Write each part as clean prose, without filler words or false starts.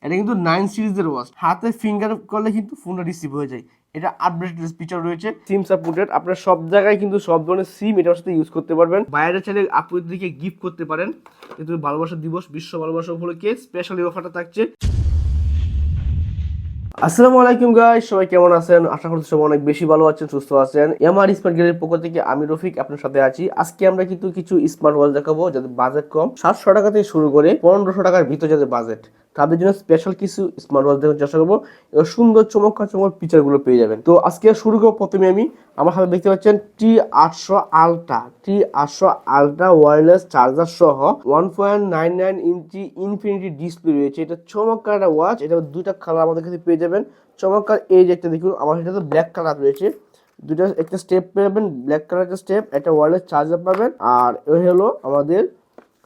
এটা কিন্তু 9 সিরিজের ওয়াচ, হাতে ফিঙ্গার করলে কিন্তু ফোনটা রিসিভ হয়ে যায়। এটা আপডেটেড ফিচার রয়েছে, সিম সাপোর্টেড। আপনার সব জায়গায় কিন্তু সব ধরনের সিম এটার সাথে ইউজ করতে পারবেন। বাইরে চাইলে আপুদেরকে গিফট করতে পারেন, কিন্তু ভালোবাসা দিবস, বিশ্ব ভালোবাসা উপলক্ষে স্পেশালি অফারটা থাকছে। আসসালামু আলাইকুম গাইস, সবাই কেমন আছেন? আশা করছি সবাই অনেক বেশি ভালো আছেন, সুস্থ আছেন। এমআর স্মার্ট গ্যালারির পক্ষ থেকে আমি রফিক আপনার সাথে আছি। আজকে আমরা কিন্তু কিছু স্মার্ট ওয়াচ দেখাবো যাদের বাজেট কম, 700 টাকা থেকে শুরু করে 1500 টাকার ভিতরে যাদের বাজেট, তাদের জন্য স্পেশাল কিছু স্মার্ট ওয়াচ দেখার চেষ্টা করবো। এবার সুন্দর চমৎকার ফিচার গুলো পেয়ে যাবেন। তো আজকে শুরু করবো। প্রথমে আমি আমার হাতে দেখতে পাচ্ছেন T800 আলট্রা ওয়্যারলেস চার্জার সহ 1.99 ইঞ্চি ইনফিনিটি ডিসপ্লে রয়েছে। এটা চমৎকার একটা ওয়াচ। এটা দুইটা কালার আমাদের কাছে পেয়ে যাবেন। চমৎকার এই যে একটা দেখুন, আমার সেটা তো ব্ল্যাক কালার রয়েছে। দুইটা একটা স্টেপ পাবেন, ব্ল্যাক কালার একটা স্টেপ, একটা ওয়্যারলেস চার্জার পাবেন। আর এই হলো আমাদের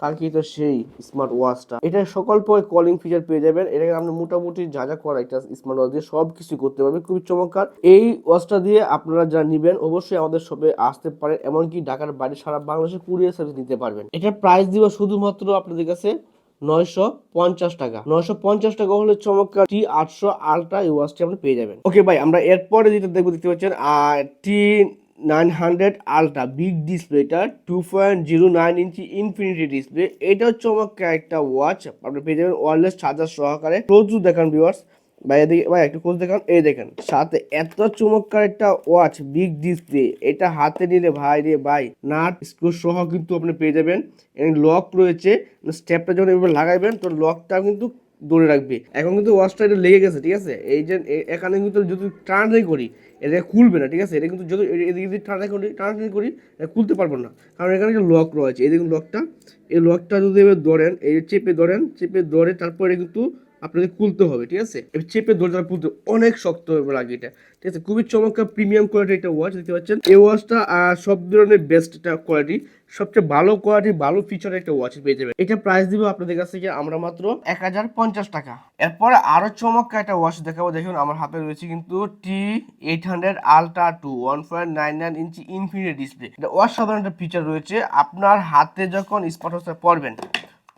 কাঙ্ক্ষিত সেই স্মার্ট ওয়াচটা। এটা সকল কলিং ফিচার পেয়ে যাবেন। এটাকে আপনি মোটামুটি যা যা করা একটা স্মার্ট ওয়াচ দিয়ে সব কিছু করতে পারবেন। খুবই চমৎকার এই ওয়াচটা দিয়ে আপনারা যারা নেবেন অবশ্যই আমাদের শপে আসতে পারেন। এমনকি ঢাকার বাইরে সারা বাংলাদেশে কুরিয়ার সার্ভিস নিতে পারবেন। এটার প্রাইস দিব শুধুমাত্র আপনাদের কাছে 950 টাকা। 950 টাকা হলে চমৎকার T800 আলট্রা এই ওয়াচটি আপনি পেয়ে যাবেন। ওকে ভাই, আমরা এরপরে যেটা দেখবো, দেখতে পাচ্ছেন T900 আলট্রা বিগ ডিসপ্লে। এটা 2.09 ইঞ্চি ইনফিনিটি ডিসপ্লে। এটাও চমৎকার একটা ওয়াচ, আপনি পেয়ে যাবেন ওয়্যারলেস চার্জার সহকারে। প্রচুর দেখান ভিউয়ার্স, ভাই এদিকে ভাই একটু খোঁজ দেখান। এই দেখেন সাথে এত চমৎকার একটা ওয়াচ, বিগ ডিসপ্লে। এটা হাতে নিলে ভাই রে ভাই, নাট স্ক্রু সহ কিন্তু আপনি পেয়ে যাবেন। লক রয়েছে, স্টেপটা যখন এভাবে লাগাইবেন তো লকটা কিন্তু ধরে রাখবে। এখন কিন্তু ওয়াচটা এটা লেগে গেছে, ঠিক আছে? এই যে এখানে কিন্তু যদি টার্ন করি এটা খুলবে না, ঠিক আছে? এটা কিন্তু যদি এদিকে যদি টার্ন করি এটা খুলতে পারবো না, কারণ এখানে একটা লক রয়েছে। এই দেখুন লকটা, এই লকটা যদি এবার ধরেন, এই চেপে ধরে তারপরে কিন্তু আপনাদের খুলতে হবে, ঠিক আছে? এবার চেপে ধরে তারপর খুলতে অনেক শক্ত হবে লাগে এটা, ঠিক আছে? খুবই চমৎকার প্রিমিয়াম কোয়ালিটির একটা ওয়াচ দেখতে পাচ্ছেন। এই ওয়াচটা সব ধরনের বেস্ট একটা কোয়ালিটি, সবচেয়ে ভালো কোয়ালিটি, ভালো ফিচারের একটা ওয়াচ পেয়ে যাবেন। এটা প্রাইস দিব আপনাদের কাছ থেকে আমরা মাত্র 1050 টাকা। এরপরে আরো চমৎকার একটা ওয়াচ দেখাবো। দেখুন আমার হাতে রয়েছে কিন্তু T800 আলট্রা 2 1.99 ইঞ্চি ইনফিনিটি ডিসপ্লে। এটা অসাধারণ একটা ফিচার রয়েছে। আপনার হাতে যখন স্মার্ট ওয়াচটা পরবেন,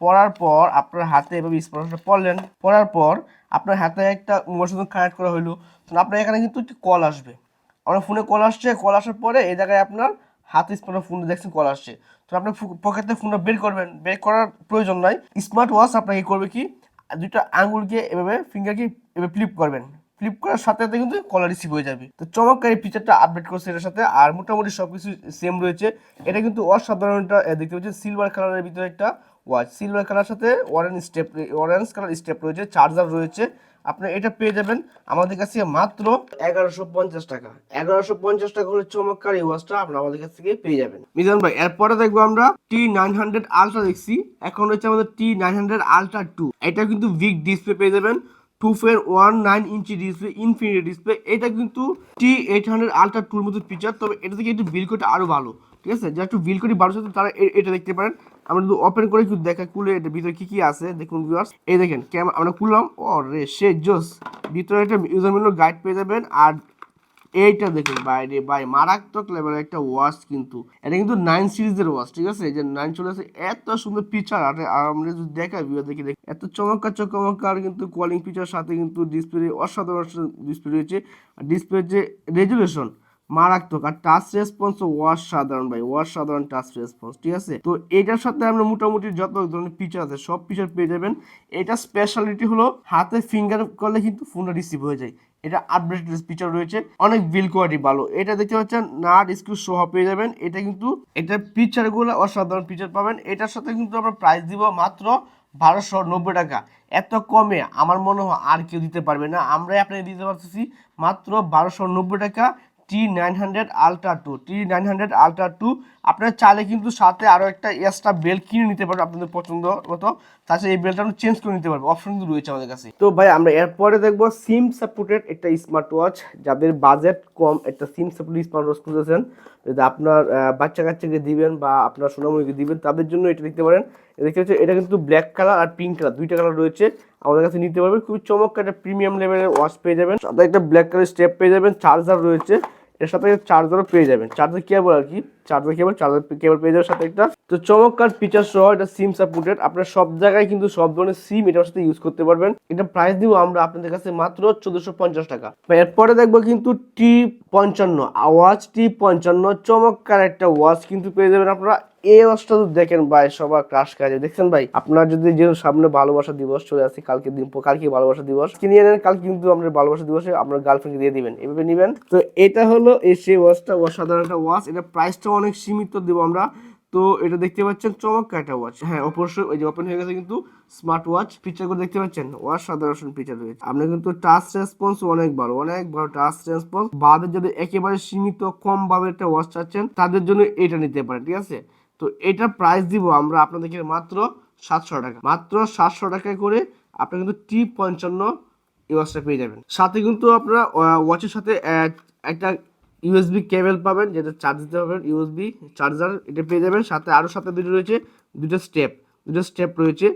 পরার পর আপনার হাতে এভাবে স্মার্ট ওয়াচটা পরলেন, পরার পর আপনার হাতে একটা মোবাইল সাথে কানেক্ট করা হলো, তো আপনার এখানে কিন্তু একটি কল আসবে। আপনার ফোনে কল আসছে, কল আসার পরে এই জায়গায় আপনার হাতে স্মার্ট ফোন দেখছেন কল আসছে, তো আপনার পকেট থেকে ফোনটা বের করবেন। বের করার প্রয়োজন নাই। স্মার্ট ওয়াচ আপনাকে করবে কি, দুইটা আঙ্গুলকে এভাবে ফিঙ্গারকে এভাবে ফ্লিপ করবেন, ফ্লিপ করার সাথে সাথে কিন্তু কলার রিসিভ হয়ে যাবে। তো চমৎকার এই ফিচারটা আপডেট করছে এটার সাথে। আর মোটামুটি সবকিছু সেম রয়েছে। এটা কিন্তু অসাধারণ একটা দেখতে পাচ্ছেন সিলভার কালারের ভিতরে একটা ওয়াচ। সিলভার কালার সাথে অরেঞ্জ কালার স্টেপ রয়েছে, চার্জার রয়েছে। আপনি এটা পেয়ে যাবেন আমাদের কাছে মাত্র 1150 টাকা। 1150 টাকা হলে চমৎকার এই ওয়াচটা আপনার আমাদের কাছ থেকে পেয়ে যাবেন। মিজান ভাই, এরপরে দেখবো আমরা T900 আলট্রা দেখছি। এখন হচ্ছে আমাদের T900 আলট্রা 2। এটা কিন্তু বিগ ডিসপ্লে পেয়ে যাবেন, 2.19 ইঞ্চি ডিসপ্লে, ইনফিনিটি ডিসপ্লে। এটা কিন্তু T800 আলট্রা 2 মতো ফিচার, তবে এটা থেকে একটু বিল কোডটা আরো ভালো, ঠিক আছে? যারা একটু বিল কোডি ভালো সাথে তারা এটা দেখতে পারেন। আমরা যদি ওপেন করে একটু দেখা, খুলে এটার ভিতরে কি কি আছে দেখুন ভিউয়ার্স। এই দেখেন ক্যামেরা আমরা খুললাম, ও রে সে জোস। ভিতরে একটা ইউজার মেনুর গাইড পেয়ে যাবেন। আর এইটা দেখুন বাইরে ভাই, মারাত্মক লেভেলের একটা ওয়াচ। কিন্তু এটা কিন্তু 9 সিরিজের ওয়াচ, ঠিক আছে? এই যে 9 চলে আসে, এত সুন্দর ফিচার। আর আমরা যদি দেখাই ভিউয়ার দেখি এত চমৎকার চমৎকার কিন্তু কলিং ফিচার সাথে কিন্তু ডিসপ্লে অসাধারণ ডিসপ্লে রয়েছে। আর ডিসপ্লের যে রেজুলেশন মারাত্মক, আর টাচ রেসপন্স অসাধারণ ভাই, অসাধারণ টাচ রেসপন্স, ঠিক আছে? তো এটার সাথে আমরা মোটামুটি যত ধরনের ফিচার আছে সব ফিচার পেয়ে যাবেন। এটা স্পেশালিটি হলো হাতে ফিঙ্গার করলে কিন্তু ফোনটা রিসিভ হয়ে যায়। এটা আপডেটেড ফিচার রয়েছে, অনেক বিল কোয়ালিটি ভালো। এটা দেখতে পাচ্ছেন নাট স্ক্রু সহ পেয়ে যাবেন। এটা কিন্তু এটার ফিচারগুলো অসাধারণ ফিচার পাবেন। এটার সাথে কিন্তু আমরা প্রাইস দিব মাত্র 1290 টাকা। এত কমে আমার মনে হয় আর কেউ দিতে পারবে না। আমরাই আপনাকে দিতে পারতেছি মাত্র 1290 টাকা। T900 আলট্রা 2 আপনারা চাইলে কিন্তু সাথে আরো একটা এক্সট্রা বেল্ট কিনে নিতে পারবেন আপনাদের পছন্দ মতো। তাছাড়া এই বেল্টটা আমরা চেঞ্জ করে নিতে পারবো, অপশন কিন্তু রয়েছে আমাদের কাছে। তো ভাই আমরা এরপরে দেখবো সিম সাপোর্টেড একটা স্মার্ট ওয়াচ। যাদের বাজেট কম, একটা সিম সাপোর্টেড স্মার্ট ওয়াচ খুঁজেছেন, যদি আপনার বাচ্চা কাচ্চাকে দিবেন বা আপনার সোনামণিকে দিবেন, তাদের জন্য এটা দেখতে পারেন। দেখতে হচ্ছে এটা কিন্তু ব্ল্যাক কালার আর পিঙ্ক কালার, দুইটা কালার রয়েছে, আমাদের কাছে নিতে পারবেন। খুবই চমৎকার একটা প্রিমিয়াম লেভেলের ওয়াচ পেয়ে যাবেন। সাথে একটা ব্ল্যাক কালার স্টেপ পেয়ে যাবেন, চার্জার রয়েছে এর সাথে, চার্জারও পেয়ে যাবেন। চার্জার কেবল আর কি চার্জার কেবল পেয়ে যাওয়ার সাথে একটা তো চমৎকার ফিচার সহ এটা সিম সাপোর্টেড। আপনার সব জায়গায় কিন্তু সব ধরনের সিম এটার সাথে ইউজ করতে পারবেন। এটা প্রাইস দিব আমরা আপনাদের কাছে মাত্র 1450 টাকা। এরপরে দেখবো কিন্তু T55 ওয়াচ T55 চমৎকার একটা ওয়াচ কিন্তু পেয়ে যাবেন আপনারা। এই ওয়াচটা তো দেখেন ভাই সবার ক্রাশ কাজে দেখছেন ভাই। আপনার যদি যে সামনে ভালোবাসা দিবস চলে আসছে, কালকে ভালোবাসা দিবস কিনে নেন, কালকে কিন্তু আপনার ভালোবাসা দিবসে আপনার গার্লফ্রেন্ডকে দিয়ে দিবেন, এভাবে নেবেন। তো এটা হলো এই সেই ওয়াচটা, অসাধারণ একটা ওয়াচ। এটা প্রাইসটা অনেক সীমিত দেবো আমরা। তো এটা দেখতে পাচ্ছেন চমৎকার একটা ওয়াচ। হ্যাঁ অবশ্যই ওই যে ওপেন হয়ে গেছে কিন্তু স্মার্ট ওয়াচ ফিচার করে দেখতে পাচ্ছেন, ওয়াচ সাধারণ ফিচার রয়েছে। আপনার কিন্তু টাচ রেসপন্স অনেক ভালো টাচ রেসপন্স। বাদের যদি একেবারে সীমিত কম ভাবে একটা ওয়াচ চাচ্ছেন তাদের জন্য এটা নিতে পারেন, ঠিক আছে। তো এটা প্রাইস দিব আমরা আপনাদেরকে মাত্র 700 টাকা, মাত্র 700 টাকায় করে আপনি কিন্তু T55 এই ওয়াচটা পেয়ে যাবেন। সাথে কিন্তু আপনারা ওয়াচের সাথে একটা ইউএসবি কেবল পাবেন, যেটা চার্জ দিতে পারবেন, ইউএসবি চার্জার এটা পেয়ে যাবেন। সাথে আরও সাথে দুটো রয়েছে, দুটো স্টেপ রয়েছে।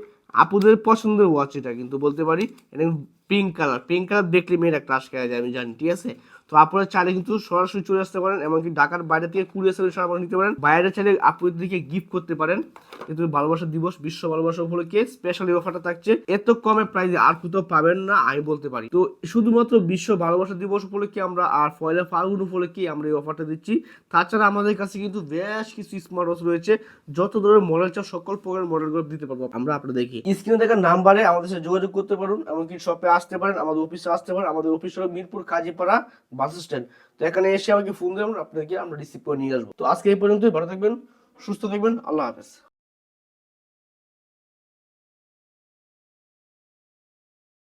আপুদের পছন্দের ওয়াচ এটা কিন্তু বলতে পারি। এটা পিঙ্ক কালার দেখলে মেয়েরা ক্রাশ খেয়ে যায় আমি জানি, ঠিক আছে। তো আপনারা চাইলে কিন্তু সরাসরি চলে আসতে পারেন, এমনকি ঢাকার বাইরে থেকে কুরিয়ার সার্ভিস আপনারা নিতে পারেন। বাইরে চাইলে আপুদেরকে গিফট করতে পারেন। কিন্তু ভালোবাসা দিবস, বিশ্ব ভালোবাসা উপলক্ষে স্পেশালি অফারটা থাকছে। এত কমে প্রাইসে আর কোথাও পাবেন না আমি বলতে পারি। তো শুধুমাত্র বিশ্ব ভালোবাসা দিবস উপলক্ষে আমরা আর পয়লা ফাল্গুন উপলক্ষে আমরা এই অফারটা দিচ্ছি। তাছাড়া আমাদের কাছে কিন্তু বেশ কিছু স্মার্ট ওয়াচ রয়েছে, যত ধরনের মডেল চাও সকল প্রকার মডেলগুলো দিতে পারবো আমরা আপনাদেরকে। স্ক্রিনে দেখা নাম্বারে আমাদের সাথে যোগাযোগ করতে পারুন, এমনকি শপে আসতে পারেন, আমাদের অফিসে আসতে পারেন। আমাদের অফিস হলো মিরপুর কাজীপাড়া বাস স্ট্যান্ড। তো এখানে এসে আমাকে ফোন দেবেন, আপনাদেরকে আমরা রিসিভ করে নিয়ে আসবো। তো আজকে এই পর্যন্তই, ভালো থাকবেন, সুস্থ থাকবেন, আল্লাহ হাফেজ।